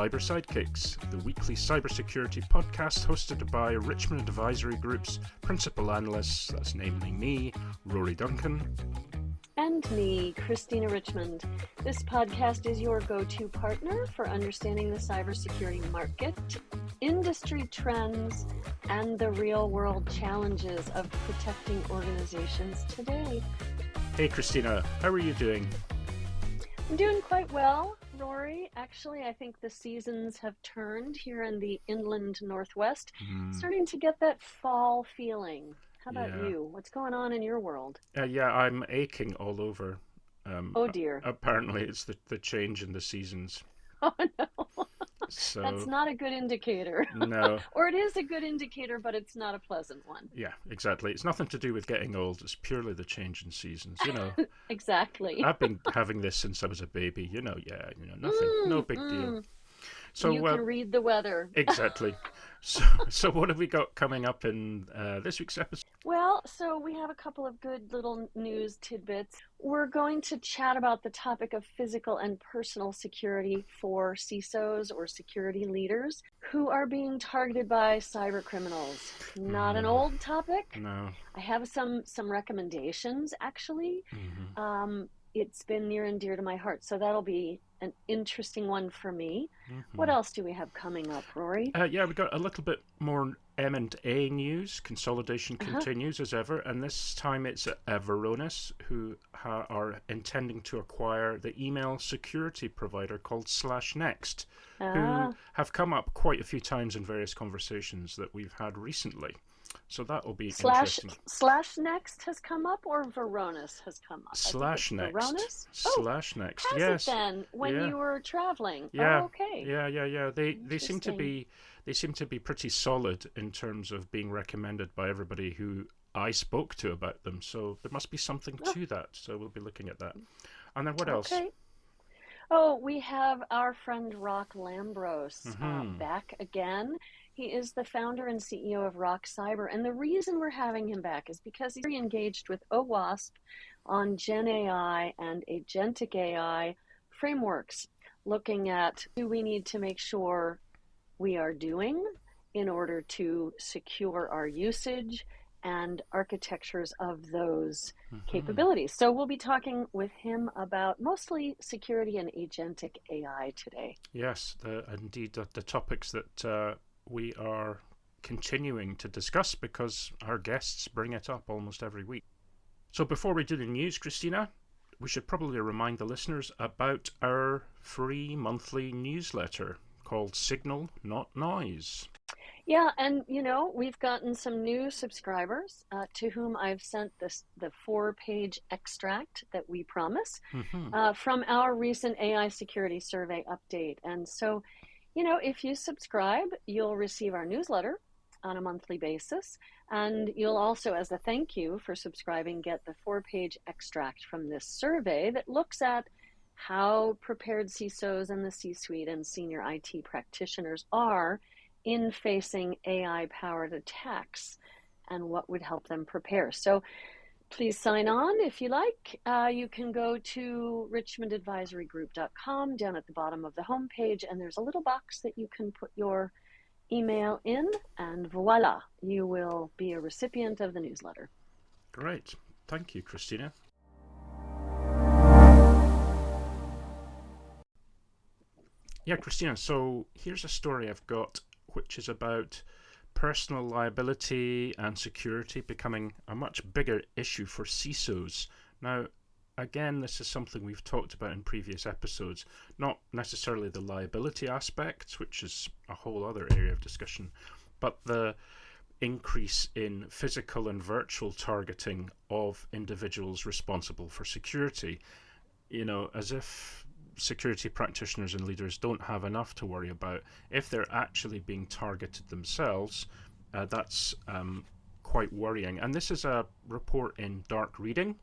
Cyber Sidekicks, the weekly cybersecurity podcast hosted by Richmond Advisory Group's principal analysts, that's namely me, Rory Duncan. And me, Christina Richmond. This podcast is your go-to partner for understanding the cybersecurity market, industry trends, and the real-world challenges of protecting organizations today. Hey Christina, how are you doing? I'm doing quite well, Rory. Actually, I think the seasons have turned here in the inland Northwest, starting to get that fall feeling. How about you? What's going on in your world? I'm aching all over. Oh dear. Apparently it's the change in the seasons. Oh no. So, that's not a good indicator. No. Or it is a good indicator, but it's not a pleasant one. Yeah, exactly. It's nothing to do with getting old. It's purely the change in seasons, Exactly. I've been having this since I was a baby, nothing, no big deal. So you can read the weather. Exactly. So what have we got coming up in this week's episode? Well, so we have a couple of good little news tidbits. We're going to chat about the topic of physical and personal security for CISOs or security leaders who are being targeted by cyber criminals. Not an old topic. No. I have some recommendations, actually. It's been near and dear to my heart, so that'll be an interesting one for me. What else do we have coming up, Rory? We've got a little bit more M&A news. Consolidation continues as ever, and this time it's Varonis, who are intending to acquire the email security provider called /Next, who have come up quite a few times in various conversations that we've had recently. So that will be interesting. /Next has come up, or Varonis has come up? /Next. Varonis? /Next. Has yes. it then? When you were traveling? Yeah. Oh, okay. Yeah. They seem to be pretty solid in terms of being recommended by everybody who I spoke to about them. So there must be something to that. So we'll be looking at that. And then what else? Okay. Oh, we have our friend Rock Lambros back again. He is the founder and CEO of Rock Cyber, and the reason we're having him back is because he's very engaged with OWASP on Gen AI and Agentic AI frameworks, looking at do we need to make sure we are doing in order to secure our usage and architectures of those capabilities. So we'll be talking with him about mostly security and Agentic AI today. Yes, indeed, the topics that we are continuing to discuss because our guests bring it up almost every week. So before we do the news, Christina, we should probably remind the listeners about our free monthly newsletter called Signal Not Noise. Yeah, and we've gotten some new subscribers to whom I've sent the 4-page extract that we promise from our recent AI security survey update. And so if you subscribe, you'll receive our newsletter on a monthly basis. And you'll also, as a thank you for subscribing, get the 4-page extract from this survey that looks at how prepared CISOs and the C-suite and senior IT practitioners are in facing AI-powered attacks and what would help them prepare. So please sign on if you like. You can go to richmondadvisorygroup.com down at the bottom of the homepage, and there's a little box that you can put your email in, and voila, you will be a recipient of the newsletter. Great. Thank you, Christina. Yeah, Christina, so here's a story I've got which is about personal liability and security becoming a much bigger issue for CISOs. Now, again, this is something we've talked about in previous episodes, not necessarily the liability aspects, which is a whole other area of discussion, but the increase in physical and virtual targeting of individuals responsible for security. As if security practitioners and leaders don't have enough to worry about. If they're actually being targeted themselves, that's quite worrying. And this is a report in Dark Reading,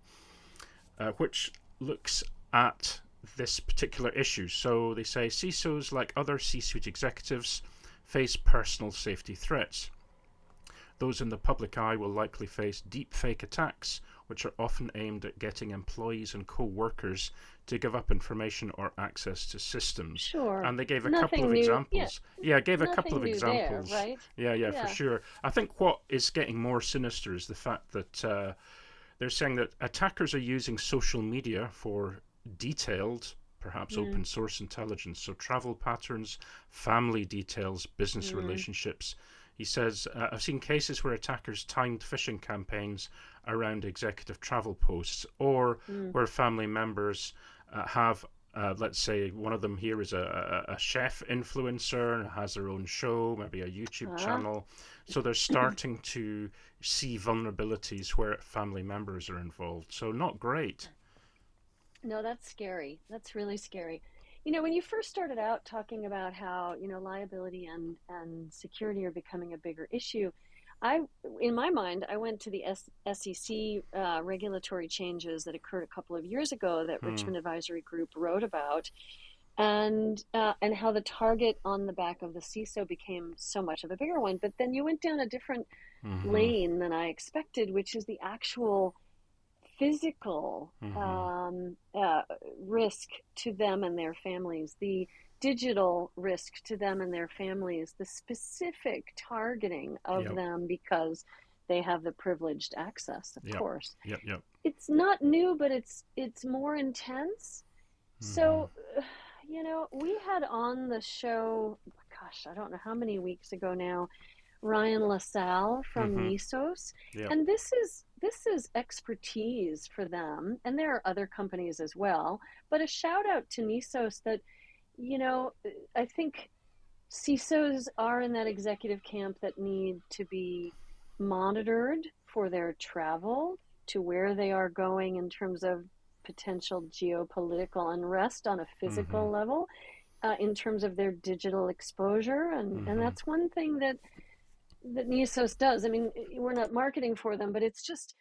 which looks at this particular issue. So they say CISOs, like other C-suite executives, face personal safety threats. Those in the public eye will likely face deep fake attacks which are often aimed at getting employees and co-workers to give up information or access to systems. Sure. And they gave a couple Nothing of new. Yeah, examples. Yeah, I gave a couple nothing of new there, examples. right? Yeah, for Yeah. sure. I think what is getting more sinister is the fact that they're saying that attackers are using social media for detailed, perhaps Mm, open source intelligence, so travel patterns, family details, business mm, relationships. He says, I've seen cases where attackers timed phishing campaigns around executive travel posts, or mm. where family members have, let's say, one of them here is a chef influencer, has their own show, maybe a YouTube Ah. channel. So they're starting to see vulnerabilities where family members are involved. So not great. No, that's scary. That's really scary. You know, when you first started out talking about how, liability and security are becoming a bigger issue, I, in my mind, I went to the SEC regulatory changes that occurred a couple of years ago that Hmm. Richmond Advisory Group wrote about, and how the target on the back of the CISO became so much of a bigger one. But then you went down a different Mm-hmm. lane than I expected, which is the actual physical Mm-hmm. risk to them and their families, the digital risk to them and their families, the specific targeting of Yep. them because they have the privileged access, of Yep. course. Yep. It's not new, but it's more intense. Mm-hmm. So, we had on the show, gosh, I don't know how many weeks ago now, Ryan LaSalle from Mm-hmm. Nisos, Yep. and this is expertise for them, and there are other companies as well. But a shout out to Nisos that you know I think CISOs are in that executive camp that need to be monitored for their travel to where they are going in terms of potential geopolitical unrest on a Mm-hmm. physical level, in terms of their digital exposure, and Mm-hmm. that's one thing that Nisos does. I mean, we're not marketing for them, but it's just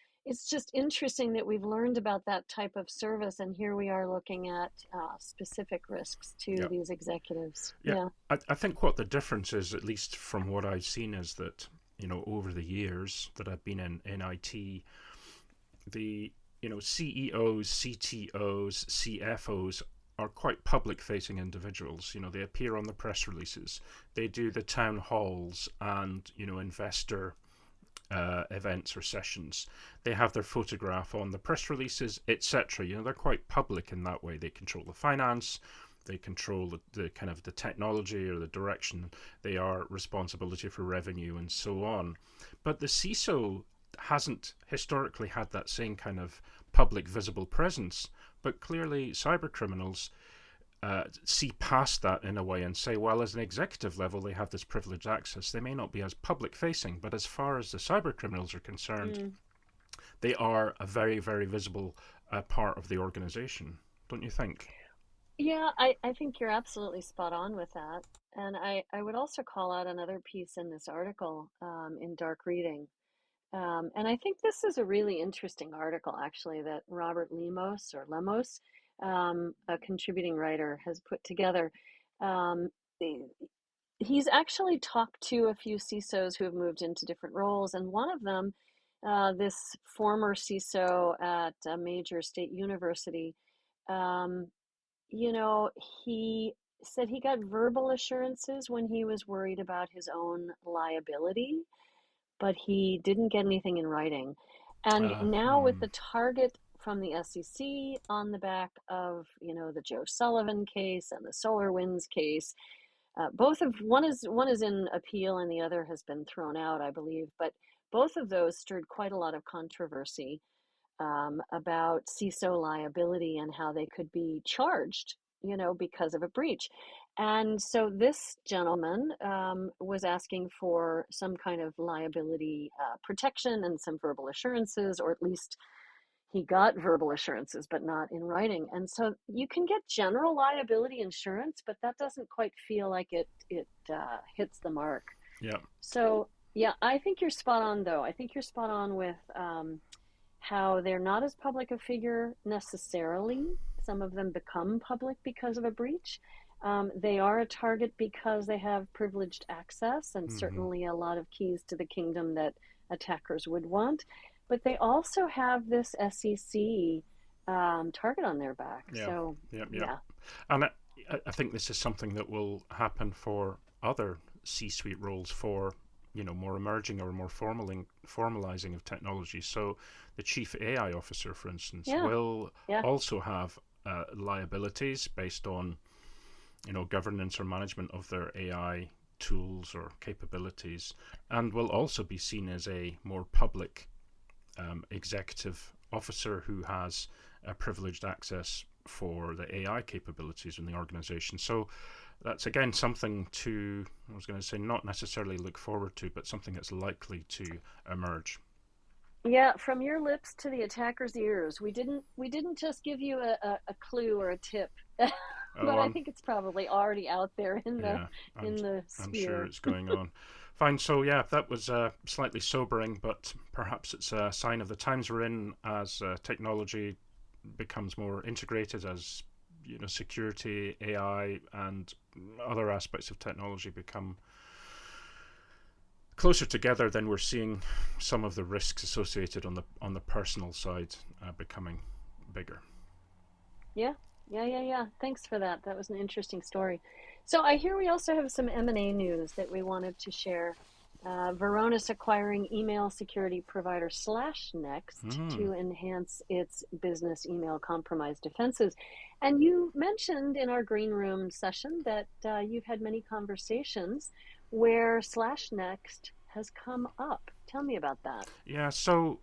interesting that we've learned about that type of service, and here we are looking at specific risks to Yep. these executives. Yeah. Yeah. I think what the difference is, at least from what I've seen, is that, over the years that I've been in IT, the CEOs, CTOs, CFOs are quite public facing individuals. They appear on the press releases, they do the town halls and investor events or sessions. They have their photograph on the press releases, etc. They're quite public in that way. They control the finance, they control the kind of the technology or the direction. They are responsibility for revenue and so on. But the CISO hasn't historically had that same kind of public visible presence. But clearly, cyber criminals see past that in a way and say, well, as an executive level, they have this privileged access. They may not be as public facing, but as far as the cyber criminals are concerned, Mm. they are a very, very visible part of the organization. Don't you think? Yeah, I think you're absolutely spot on with that. And I would also call out another piece in this article, in Dark Reading. And I think this is a really interesting article, actually, that Robert Lemos, a contributing writer, has put together. Um, he's actually talked to a few CISOs who have moved into different roles, and one of them, this former CISO at a major state university, um, you know, he said he got verbal assurances when he was worried about his own liability, but he didn't get anything in writing. And now with Hmm. the target from the SEC on the back of, the Joe Sullivan case and the SolarWinds case, both of one is in appeal and the other has been thrown out, I believe. But both of those stirred quite a lot of controversy, about CISO liability and how they could be charged, because of a breach. And so this gentleman, was asking for some kind of liability protection and some verbal assurances, or at least he got verbal assurances, but not in writing. And so you can get general liability insurance, but that doesn't quite feel like it hits the mark. Yeah. So yeah, I think you're spot on, though. I think you're spot on with how they're not as public a figure necessarily. Some of them become public because of a breach. They are a target because they have privileged access and Hmm. certainly a lot of keys to the kingdom that attackers would want. but they also have this SEC target on their back. Yeah. So, Yep. Yep. yeah. And I think this is something that will happen for other C-suite roles for more emerging or more formalizing of technology. So the chief AI officer, for instance, Yeah. will Yeah. also have liabilities based on governance or management of their AI tools or capabilities, and will also be seen as a more public executive officer who has privileged access for the AI capabilities in the organization. So that's again something to, I was going to say, not necessarily look forward to, but something that's likely to emerge. Yeah, from your lips to the attacker's ears. We didn't just give you a clue or a tip, Oh, but I think it's probably already out there yeah, I'm in the I'm sure sphere. it's going on. Fine. So yeah, that was slightly sobering, but perhaps it's a sign of the times we're in as technology becomes more integrated, as security, AI, and other aspects of technology become closer together. Then we're seeing some of the risks associated on the personal side becoming bigger. Yeah, yeah. Thanks for that. That was an interesting story. So I hear we also have some M&A news that we wanted to share. Varonis acquiring email security provider /Next Mm. to enhance its business email compromise defenses. And you mentioned in our green room session that you've had many conversations where /Next has come up. Tell me about that. Yeah. So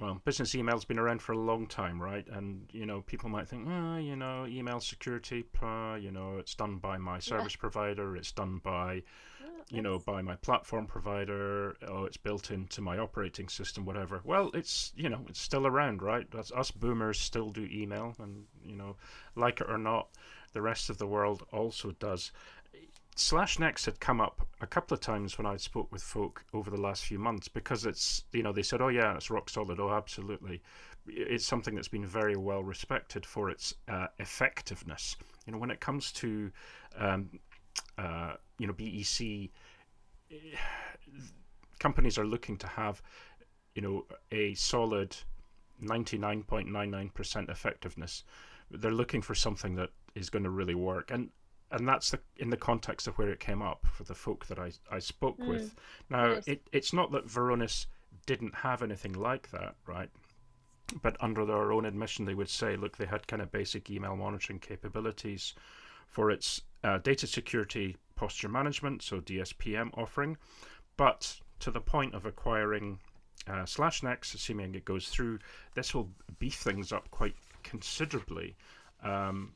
well, business email's been around for a long time, right? And people might think, oh, email security, it's done by my Yeah, service provider, it's done by, well, that's by my platform provider, oh, it's built into my operating system, whatever. Well, it's still around, right? That's us boomers still do email, and like it or not, the rest of the world also does. /Next had come up a couple of times when I spoke with folk over the last few months, because it's, they said, oh yeah, it's rock solid. Oh, absolutely. It's something that's been very well respected for its effectiveness. When it comes to, BEC, companies are looking to have, a solid 99.99% effectiveness. They're looking for something that is going to really work. And that's in the context of where it came up for the folk that I spoke with. Now, nice. it's not that Varonis didn't have anything like that, right? But under their own admission, they would say, look, they had kind of basic email monitoring capabilities for its data security posture management, so DSPM offering. But to the point of acquiring /Next, assuming it goes through, this will beef things up quite considerably,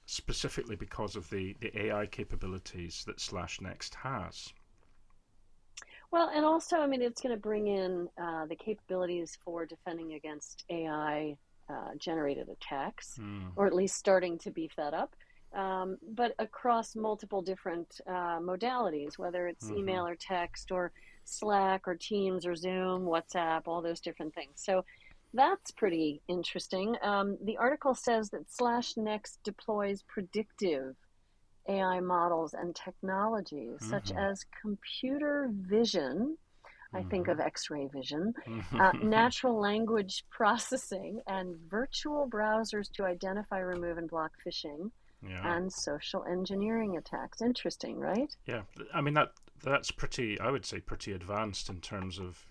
specifically because of the AI capabilities that /Next has. Well, and also, I mean, it's going to bring in the capabilities for defending against AI generated attacks, Mm. or at least starting to beef that up, but across multiple different modalities, whether it's Mm-hmm. email or text or Slack or Teams or Zoom, WhatsApp, all those different things. So that's pretty interesting. The article says that /Next deploys predictive AI models and technologies such Mm-hmm. as computer vision, I think of X-ray vision, Mm-hmm. natural language processing, and virtual browsers to identify, remove, and block phishing Yeah. and social engineering attacks. Interesting, right? Yeah. I mean, that's pretty, I would say, pretty advanced in terms of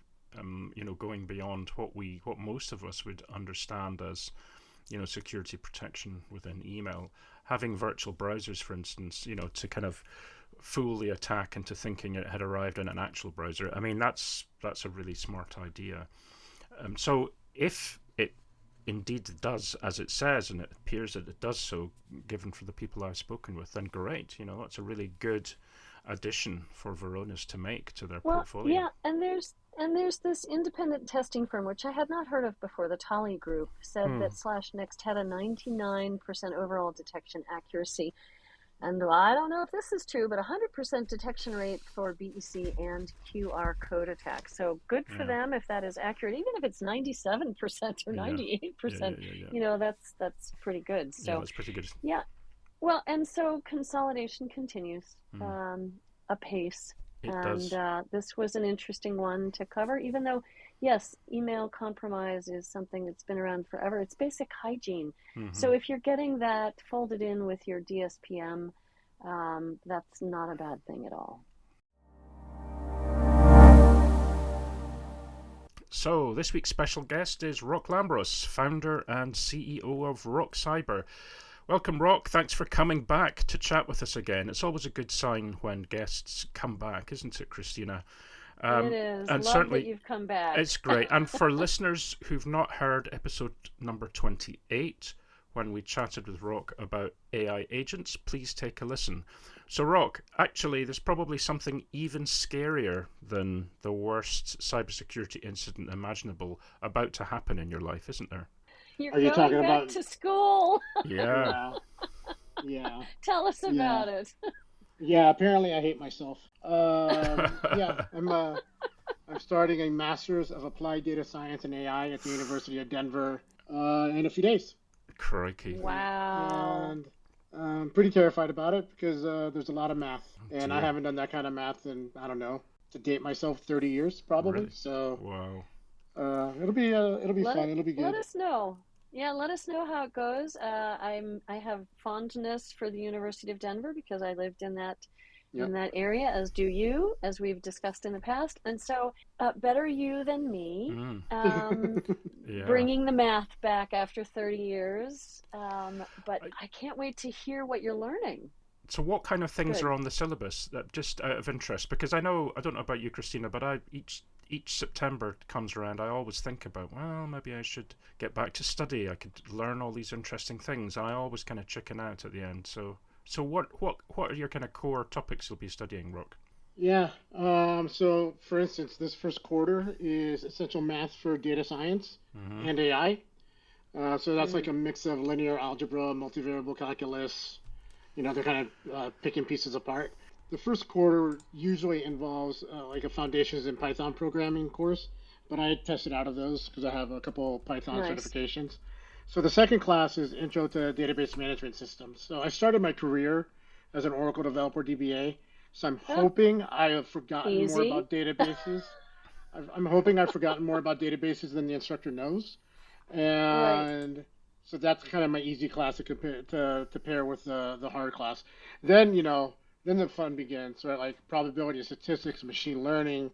going beyond what most of us would understand as security protection within email. Having virtual browsers, for instance, to kind of fool the attack into thinking it had arrived in an actual browser. I mean, that's a really smart idea. So if it indeed does as it says, and it appears that it does so, given for the people I've spoken with, then great. That's a really good addition for Varonis to make to their Well, portfolio. yeah, and there's this independent testing firm which I had not heard of before. The Tally Group said Hmm. that /Next had a 99% overall detection accuracy. And I don't know if this is true, but 100% detection rate for BEC and QR code attacks. So good for Yeah. them if that is accurate, even if it's 97% or Yeah. Yeah. Yeah. 98%, Yeah. Yeah. that's pretty good. Yeah. So That's pretty good. yeah, well, and so consolidation continues Hmm. apace. It And does. this was an interesting one to cover, even though, yes, email compromise is something that's been around forever. It's basic hygiene. Hmm. So if you're getting that folded in with your DSPM, that's not a bad thing at all. So, this week's special guest is Rock Lambros, founder and CEO of Rock Cyber. Welcome, Rock. Thanks for coming back to chat with us again. It's always a good sign when guests come back, isn't it, Christina? It is. And Love that certainly, you've come back. it's great. And for listeners who've not heard episode number 28, when we chatted with Rock about AI agents, please take a listen. So, Rock, actually, there's probably something even scarier than the worst cybersecurity incident imaginable about to happen in your life, isn't there? You're Are you going talking back about? to school. Yeah. Yeah, yeah, Tell us yeah, about it. yeah. Apparently, I hate myself. Yeah, I'm starting a master's of applied data science and AI at the University of Denver in a few days, Crikey. Wow. and I'm pretty terrified about it because there's a lot of math, Oh, and I dear. haven't done that kind of math in, I don't know, to date myself, 30 years probably. Really? So Wow. it'll be fun. It'll be Let good. us know. Yeah, let us know how it goes. I have fondness for the University of Denver because I lived in Yep. that area, as do you, as we've discussed in the past. And so, better you than me, Mm. um, Yeah. bringing the math back after 30 years. But I, I can't wait to hear what you're learning. so, what kind of It's things are good. on the syllabus? That just out of interest, because I don't know about you, Christina, but each September comes around, I always think about, well, maybe I should get back to study. I could learn all these interesting things, and I always kind of chicken out at the end. So what are your kind of core topics you'll be studying, Rock? Yeah. So, for instance, this first quarter is essential math for data science Hmm. and AI. So that's like Mm, a mix of linear algebra, multivariable calculus. They're kind of picking pieces apart. The first quarter usually involves like a foundations in Python programming course, but I tested out of those because I have a couple Python nice. certifications. So the second class is Intro to Database Management Systems. So I started my career as an Oracle developer DBA. So I'm Oh, hoping I have forgotten more easy. about databases. I'm hoping I've forgotten more about databases than the instructor knows. Right. And so that's kind of my easy class to compare to pair with the hard class. Then then the fun begins, right? Like probability and statistics, machine learning,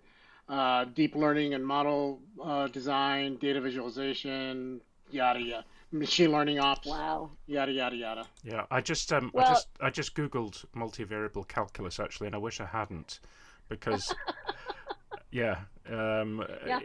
deep learning and model design, data visualization, yada yada, machine learning ops, Wow. yada yada yada. Yeah, Well, I just googled multivariable calculus actually, and I wish I hadn't, because yeah, yeah.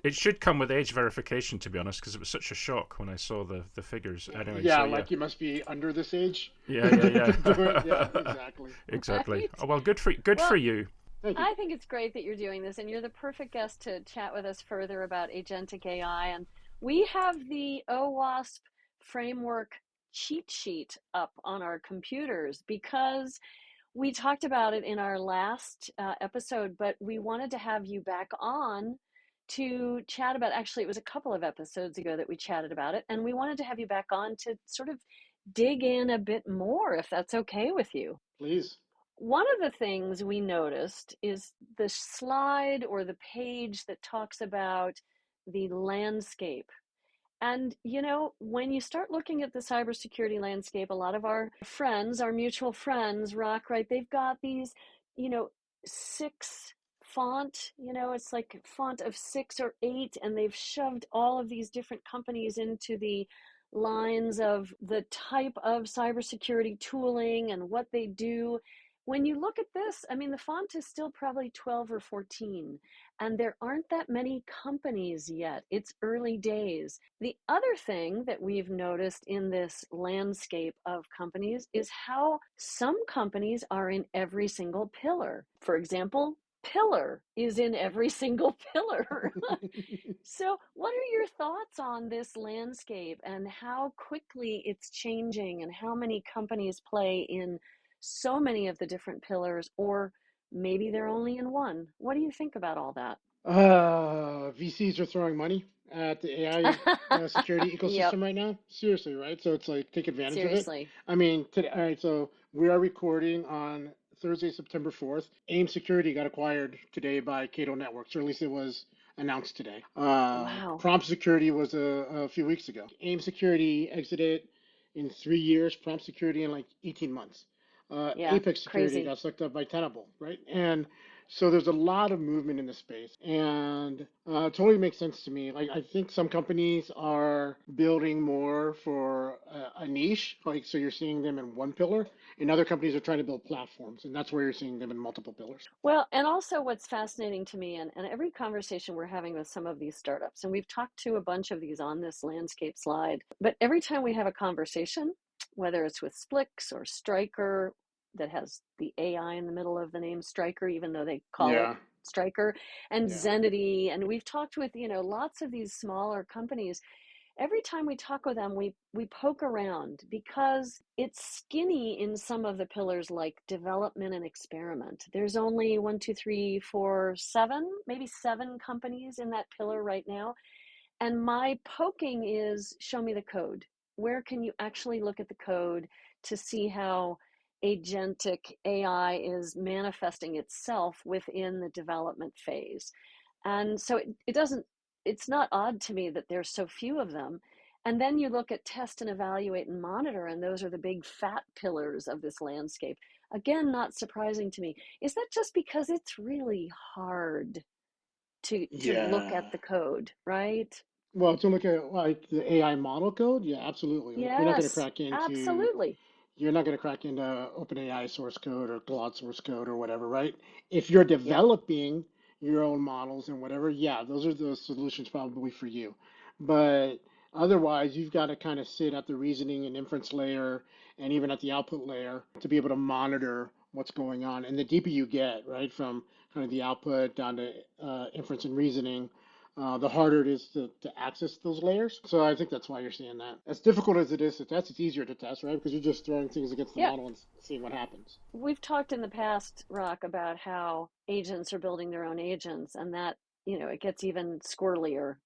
it should come with age verification, to be honest, because it was such a shock when I saw the figures. Anyway, so Yeah, yeah, like you must be under this age yeah, yeah, to do it. Yeah, yeah, exactly. exactly. Right. Oh well, good for Well, you. Thank you. I think it's great that you're doing this, and you're the perfect guest to chat with us further about agentic AI. And we have the OWASP framework cheat sheet up on our computers because we talked about it in our last episode, but we wanted to have you back on to chat about. Actually, it was a couple of episodes ago that we chatted about it, and we wanted to have you back on to sort of dig in a bit more, if that's okay with you. Please. One of the things we noticed is the slide or the page that talks about the landscape. And, when you start looking at the cybersecurity landscape, a lot of our friends, our mutual friends, Rock, right? They've got these, you know, six font, it's like font of 6 or 8, and they've shoved all of these different companies into the lines of the type of cybersecurity tooling and what they do. When you look at this, I mean, the font is still probably 12 or 14, and there aren't that many companies yet. It's early days. The other thing that we've noticed in this landscape of companies is how some companies are in every single pillar. For example, Pillar is in every single pillar. So, what are your thoughts on this landscape and how quickly it's changing and how many companies play in so many of the different pillars, or maybe they're only in one? What do you think about all that? VCs are throwing money at the AI security Yep, ecosystem right now. Seriously, right? So it's like take advantage of it. seriously. I mean, today, all right. So we are recording on Thursday, September 4th, AIM Security got acquired today by Cato Networks, or at least it was announced today. Wow. Prompt Security was a few weeks ago. AIM Security exited in 3 years, Prompt Security in like 18 months. Yeah, Apex Security crazy. got sucked up by Tenable, right? And so there's a lot of movement in the space, and it totally makes sense to me. Like I think some companies are building more for a niche, like so you're seeing them in one pillar, and other companies are trying to build platforms, and that's where you're seeing them in multiple pillars. Well, and also what's fascinating to me, and every conversation we're having with some of these startups, and we've talked to a bunch of these on this landscape slide, but every time we have a conversation, whether it's with Splix or Striker, that has the AI in the middle of the name Striker, even though they call it Yeah, Striker, and yeah, Zenity, and we've talked with, lots of these smaller companies. Every time we talk with them, we poke around because it's skinny in some of the pillars like development and experiment. There's only one, two, three, four, seven, maybe seven companies in that pillar right now. And my poking is show me the code. Where can you actually look at the code to see how agentic AI is manifesting itself within the development phase? And so it doesn't, it's not odd to me that there's so few of them. And then you look at test and evaluate and monitor, and those are the big fat pillars of this landscape. Again, not surprising to me. Is that just because it's really hard to look at yeah. the code, right? Well, to look at like the AI model code, yeah, absolutely. Like Yes, absolutely. you're not going to crack into OpenAI source code or Claude source code or whatever, right? If you're Yep. developing your own models and whatever, yeah, those are the solutions probably for you. But otherwise, you've got to kind of sit at the reasoning and inference layer and even at the output layer to be able to monitor what's going on. And the deeper you get, right, from kind of the output down to inference and reasoning, the harder it is to access those layers. So I think that's why you're seeing that. As difficult as it is to test, it's easier to test, right? Because you're just throwing things against the Yeah. model and seeing what happens. We've talked in the past, Rock, about how agents are building their own agents, and that, it gets even squirrelier,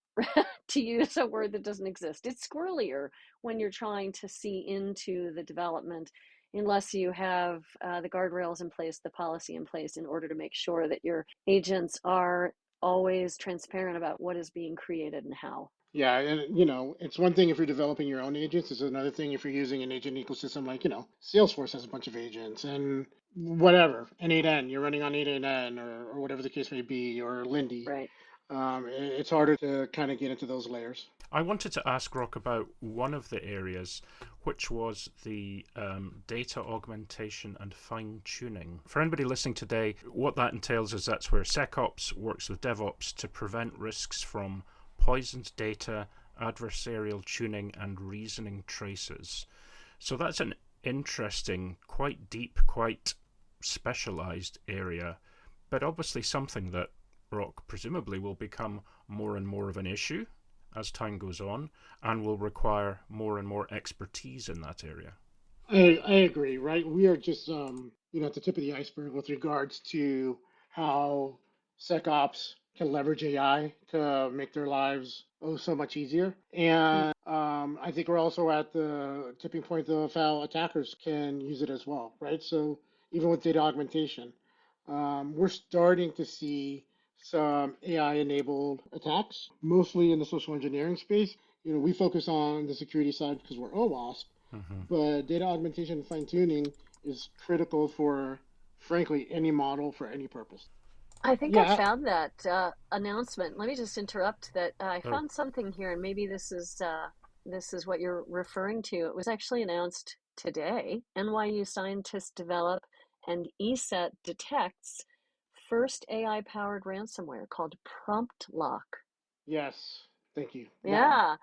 to use a word that doesn't exist. It's squirrelier when you're trying to see into the development, unless you have the guardrails in place, the policy in place, in order to make sure that your agents are always transparent about what is being created and how. Yeah, and it's one thing if you're developing your own agents. It's another thing if you're using an agent ecosystem like, Salesforce has a bunch of agents and whatever, N8N, you're running on N8N or whatever the case may be, or Lindy. Right. It's harder to kind of get into those layers. I wanted to ask Rock about one of the areas, which was the data augmentation and fine tuning. For anybody listening today, what that entails is that's where SecOps works with DevOps to prevent risks from poisoned data, adversarial tuning, and reasoning traces. So that's an interesting, quite deep, quite specialized area, but obviously something that Rock presumably will become more and more of an issue as time goes on and will require more and more expertise in that area. I agree, right? We are just at the tip of the iceberg with regards to how SecOps can leverage AI to make their lives oh so much easier. And I think we're also at the tipping point of how attackers can use it as well, right? So even with data augmentation, we're starting to see some AI-enabled attacks, mostly in the social engineering space. We focus on the security side because we're OWASP, Mm-hmm. but data augmentation and fine tuning is critical for, frankly, any model for any purpose. I think I Yeah, found that announcement. Let me just interrupt that I Oh, found something here, and maybe this is what you're referring to. It was actually announced today. NYU scientists develop and ESET detects first AI-powered ransomware called Prompt Lock. yes, thank you. That Yeah,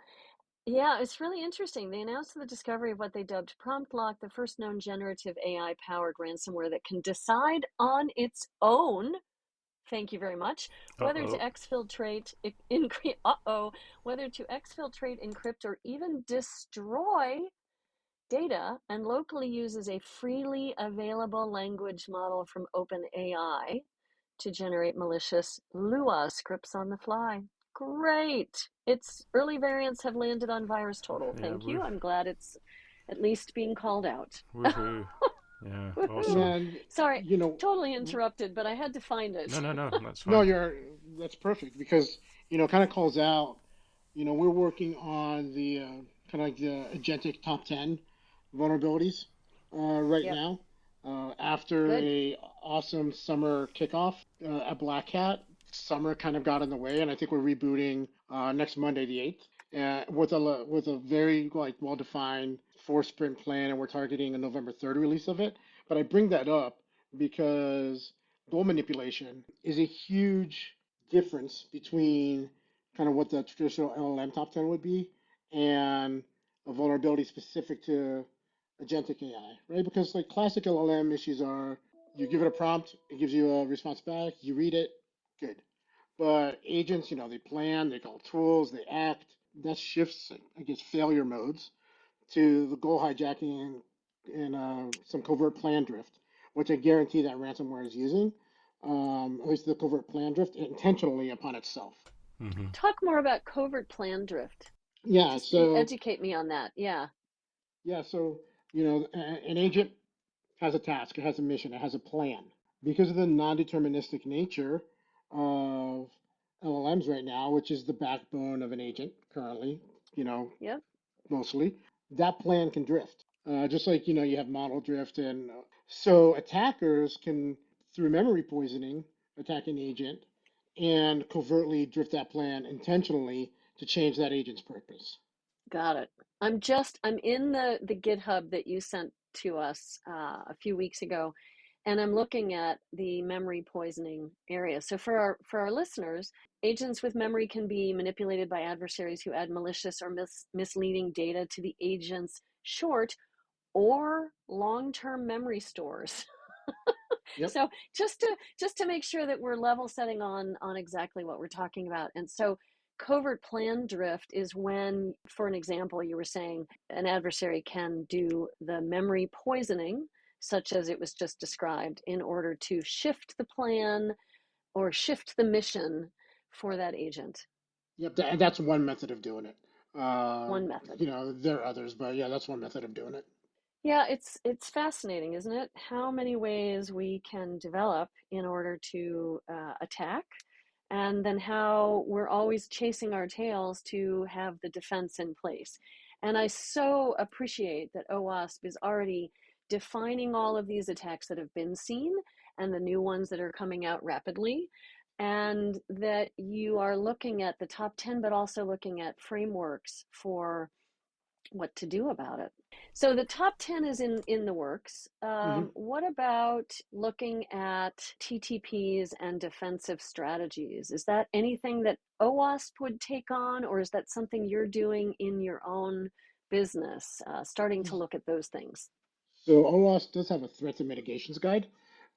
yeah, it's really interesting. They announced the discovery of what they dubbed Prompt Lock, the first known generative AI-powered ransomware that can decide on its own, thank you very much, whether to uh-oh. exfiltrate, whether to exfiltrate, encrypt, or even destroy data, and locally uses a freely available language model from OpenAI to generate malicious Lua scripts on the fly. Great. Its early variants have landed on VirusTotal. Yeah, Thank you. I'm glad it's at least being called out. woohoo. Yeah, Woohoo! awesome. And Sorry, you know, totally interrupted, but I had to find No, it. no, no, that's no, fine. you're that's perfect because kind of calls out. We're working on the kind of like the agentic top 10 vulnerabilities right Yep, now. After good. a awesome summer kickoff at Black Hat, summer kind of got in the way, and I think we're rebooting next Monday, the 8th, with a very like well-defined four-sprint plan, and we're targeting a November 3rd release of it. But I bring that up because goal manipulation is a huge difference between kind of what the traditional LLM top 10 would be and a vulnerability specific to agentic AI, right? Because like classic LLM issues are you give it a prompt, it gives you a response back, you read it, good. But agents, they plan, they call tools, they act. That shifts, I guess, failure modes to the goal hijacking and some covert plan drift, which I guarantee that ransomware is using, at least the covert plan drift, intentionally upon itself. Hmm. Talk more about covert plan drift. Yeah, Just so educate me on that. Yeah. yeah, so an agent has a task, it has a mission, it has a plan. Because of the non-deterministic nature of LLMs right now, which is the backbone of an agent currently, you know, Yep. mostly, that plan can drift. Just like you have model drift, and so attackers can, through memory poisoning, attack an agent and covertly drift that plan intentionally to change that agent's purpose. Got it. I'm in the GitHub that you sent to us a few weeks ago, and I'm looking at the memory poisoning area. So for our listeners, agents with memory can be manipulated by adversaries who add malicious or misleading data to the agent's short or long-term memory stores. Yep. So just to make sure that we're level setting on exactly what we're talking about. And so covert plan drift is when, for an example, you were saying an adversary can do the memory poisoning, such as it was just described, in order to shift the plan or shift the mission for that agent. Yep. That's one method of doing it. One method. There are others, but yeah, that's one method of doing it. Yeah, it's fascinating, isn't it? How many ways we can develop in order to attack, and then how we're always chasing our tails to have the defense in place. And I so appreciate that OWASP is already defining all of these attacks that have been seen and the new ones that are coming out rapidly, and that you are looking at the top 10, but also looking at frameworks for what to do about it. So the top 10 is in the works. Hmm. What about looking at TTPs and defensive strategies? Is that anything that OWASP would take on, or is that something you're doing in your own business, starting to look at those things? So OWASP does have a threats and mitigations guide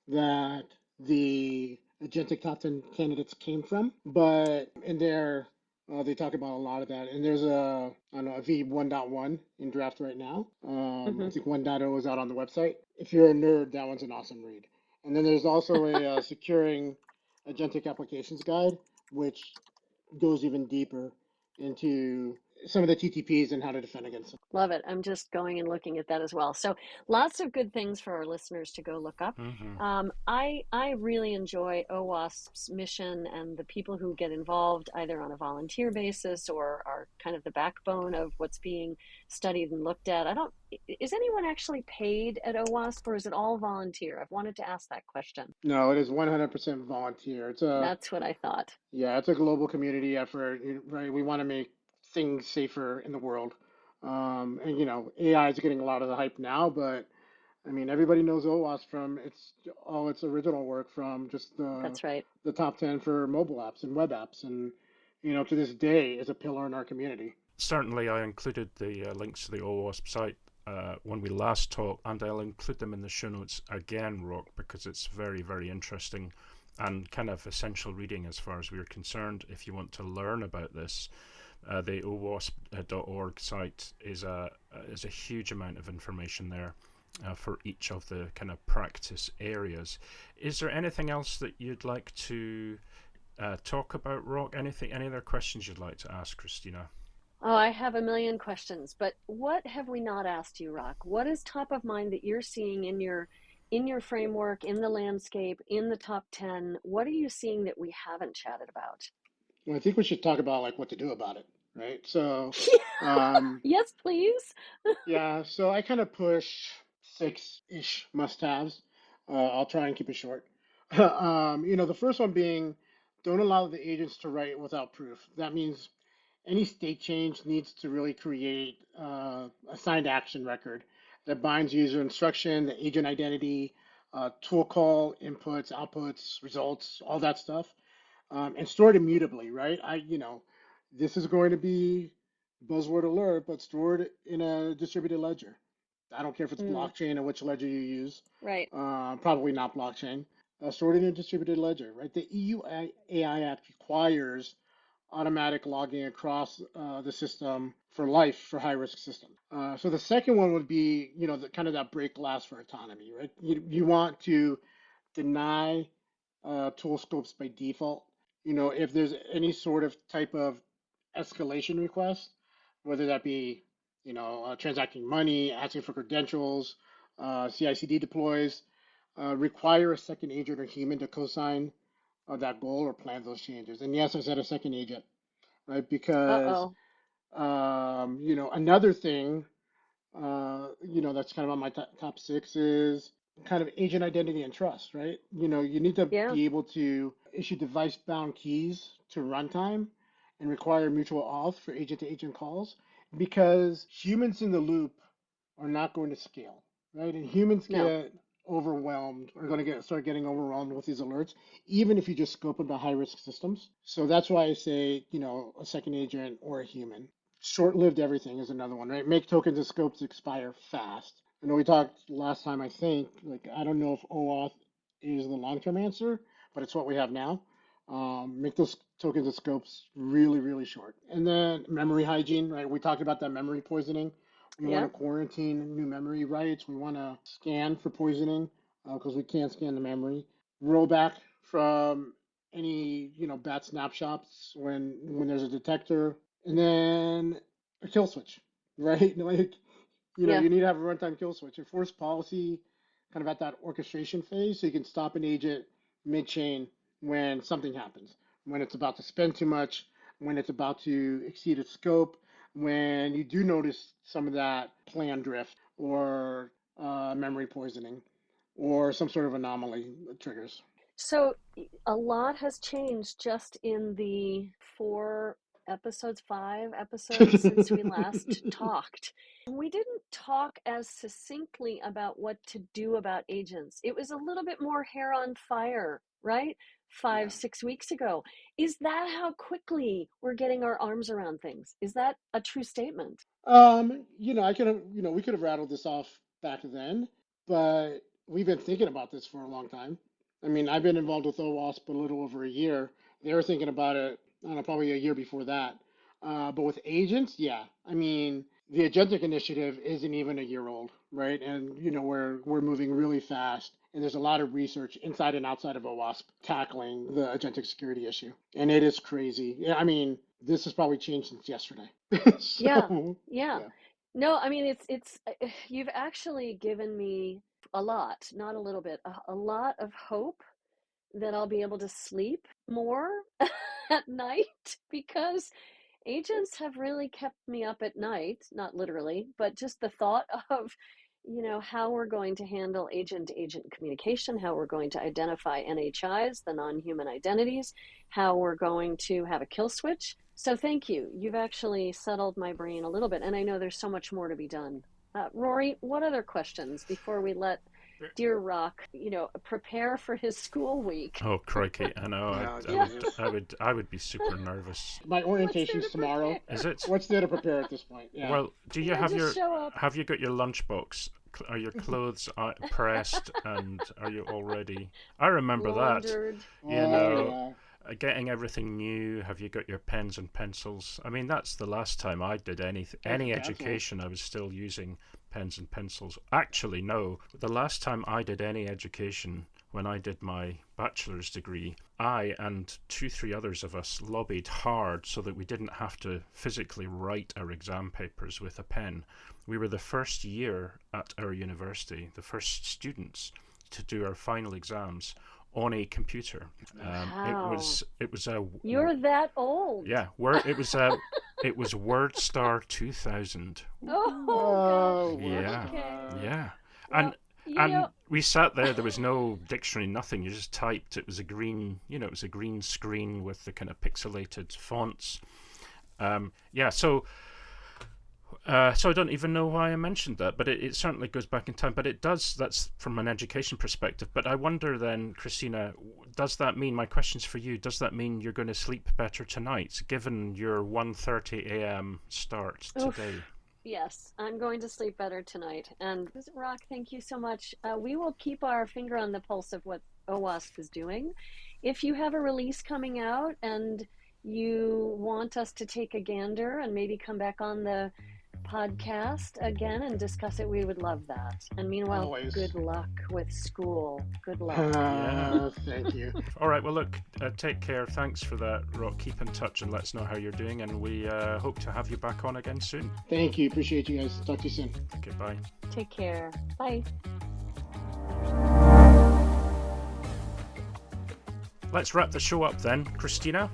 that the Agentic top 10 candidates came from, but in there they talk about a lot of that. And there's I don't know, a V1.1 in draft right now. I Mm-hmm. think 1.0 is out on the website. If you're a nerd, that one's an awesome read. And then there's also a securing Agentic applications guide, which goes even deeper into some of the TTPs and how to defend against them. Love it. I'm just going and looking at that as well. So lots of good things for our listeners to go look up. Hmm. I really enjoy OWASP's mission and the people who get involved either on a volunteer basis or are kind of the backbone of what's being studied and looked at. I don't, is anyone actually paid at OWASP, or is it all volunteer? I've wanted to ask that question. No, it is 100% volunteer. That's what I thought. Yeah, it's a global community effort, right? We want to make things safer in the world. And AI is getting a lot of the hype now, but I mean, everybody knows OWASP from its original work from just That's right. the top 10 for mobile apps and web apps, and to this day is a pillar in our community. Certainly, I included the links to the OWASP site when we last talked, and I'll include them in the show notes again, Rock, because it's very, very interesting and kind of essential reading as far as we're concerned. If you want to learn about this, the owasp.org site is a huge amount of information there. For each of the kind of practice areas. Is there anything else that you'd like to talk about, Rock? Any other questions you'd like to ask, Christina? Oh, I have a million questions, but what have we not asked you, Rock? What is top of mind that you're seeing in your framework, in the landscape, in the top 10? What are you seeing that we haven't chatted about? Well, I think we should talk about like what to do about it, right? So, um, Yes, please. yeah, so I kind of push six-ish must-haves. I'll try and keep it short. The first one being don't allow the agents to write without proof. That means any state change needs to really create a signed action record that binds user instruction, the agent identity, tool call, inputs, outputs, results, all that stuff, and store it immutably, right? This is going to be buzzword alert, but stored in a distributed ledger. I don't care if it's Mm, blockchain or which ledger you use. right. Probably not blockchain. Stored in a distributed ledger, right? The EU AI Act requires automatic logging across the system for life for high risk systems. So the second one would be, the kind of that break glass for autonomy, right? You want to deny tool scopes by default. If there's any sort of type of escalation request, whether that be, transacting money, asking for credentials, CI/CD deploys, require a second agent or human to co-sign that goal or plan those changes. And yes, I said a second agent, right? Because, Uh-oh. another thing, that's kind of on my top six is kind of agent identity and trust, right? You need to Yeah. be able to issue device-bound keys to runtime and require mutual auth for agent-to-agent calls because humans in the loop are not going to scale, right? And humans No. get overwhelmed are going to start getting overwhelmed with these alerts, even if you just scope them to high-risk systems. So that's why I say, a second agent or a human. Short-lived everything is another one, right? Make tokens and scopes expire fast. I know we talked last time, I think, like, I don't know if OAuth is the long-term answer, but it's what we have now. Make those tokens and scopes really, really short. And then memory hygiene, right? We talked about that memory poisoning. We want Yeah. to quarantine new memory writes. We want to scan for poisoning because we can't scan the memory. Rollback from any bad snapshots when there's a detector, and then a kill switch, right? Like Yeah. you need to have a runtime kill switch. Enforce policy kind of at that orchestration phase so you can stop an agent mid-chain when something happens, when it's about to spend too much, when it's about to exceed its scope, when you do notice some of that plan drift or memory poisoning or some sort of anomaly that triggers. So a lot has changed just in the 5 episodes since we last talked. We didn't talk as succinctly about what to do about agents. It was a little bit more hair on fire, right? Yeah. 5, 6 weeks ago. Is that how quickly we're getting our arms around things? Is that a true statement? I could have, we could have rattled this off back then, but we've been thinking about this for a long time. I mean, I've been involved with OWASP a little over a year. They were thinking about it, I don't know, probably a year before that. But with agents, yeah. I mean, the Agentic initiative isn't even a year old, right? And we're moving really fast, and there's a lot of research inside and outside of OWASP tackling the Agentic security issue, and it is crazy. Yeah, I mean, this has probably changed since yesterday. Yeah, So, yeah. yeah. No, I mean it's you've actually given me a lot, not a little bit, a lot of hope that I'll be able to sleep more at night because agents have really kept me up at night, not literally, but just the thought of, how we're going to handle agent to agent communication, how we're going to identify NHIs, the non human identities, how we're going to have a kill switch. So thank you. You've actually settled my brain a little bit, and I know there's so much more to be done. Rory, what other questions before we let Dear Rock, prepare for his school week? Oh crikey! I know. Oh, I Yeah. would. Jesus. I would be super nervous. My What's there orientation's to tomorrow. Is prepare? it? What's there to prepare at this point? Yeah. Well, do you Yeah, just show up. have you got your lunchbox? Are your clothes pressed and are you all ready? I remember that. Laundered. You Oh, know, yeah. getting everything new. Have you got your pens and pencils? I mean, that's the last time I did Oh, any absolutely. education. I was still using pens and pencils. Actually, no. The last time I did any education when I did my bachelor's degree, I and 2-3 others of us lobbied hard so that we didn't have to physically write our exam papers with a pen. We were the first year at our university, the first students to do our final exams on a computer. Wow. It was a. You're that old. Yeah, it was WordStar 2000. Oh, gosh. Yeah, Okay. yeah, Well, and we sat there. There was no dictionary, nothing. You just typed. It was a green, it was a green screen with the kind of pixelated fonts. So I don't even know why I mentioned that, but it certainly goes back in time. But it does. That's from an education perspective. But I wonder then, Christina, does that mean, my question's for you, does that mean you're going to sleep better tonight, given your 1:30 a.m. start today? Yes, I'm going to sleep better tonight. And Rock, thank you so much. We will keep our finger on the pulse of what OWASP is doing. If you have a release coming out and you want us to take a gander and maybe come back on the podcast again and discuss it, we would love that. And meanwhile, Always. Good luck with school. Good luck. Thank you. All right, well, look, take care. Thanks for that, Rock. Keep in touch and let us know how you're doing, and we hope to have you back on again soon. Thank you. Appreciate you guys. Talk to you soon. Okay, bye. Take care. Bye. Let's wrap the show up then, Christina.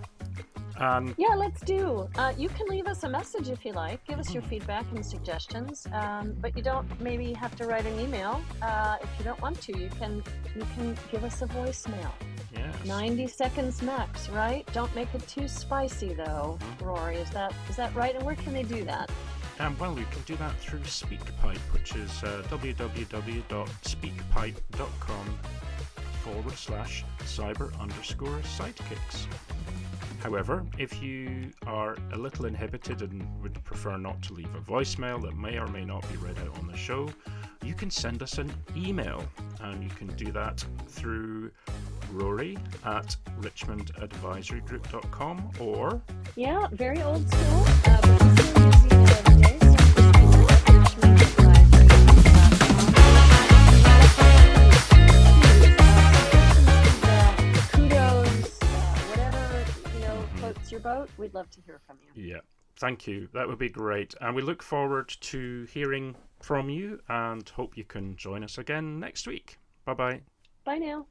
Yeah, let's do. You can leave us a message if you like. Give us your feedback and suggestions. But you don't maybe have to write an email. If you don't want to, you can give us a voicemail. Yes. 90 seconds max, right? Don't make it too spicy though, Rory. Is that right? And where can they do that? Well, you can do that through SpeakPipe, which is www.speakpipe.com/cyber_sidekicks. However, if you are a little inhibited and would prefer not to leave a voicemail that may or may not be read out on the show, you can send us an email, and you can do that through rory@richmondadvisorygroup.com or... Yeah, very old school, but we still use email every day. So kudos, whatever, floats your boat, we'd love to hear from you. Yeah, thank you. That would be great. And we look forward to hearing from you and hope you can join us again next week. Bye-bye. Bye now.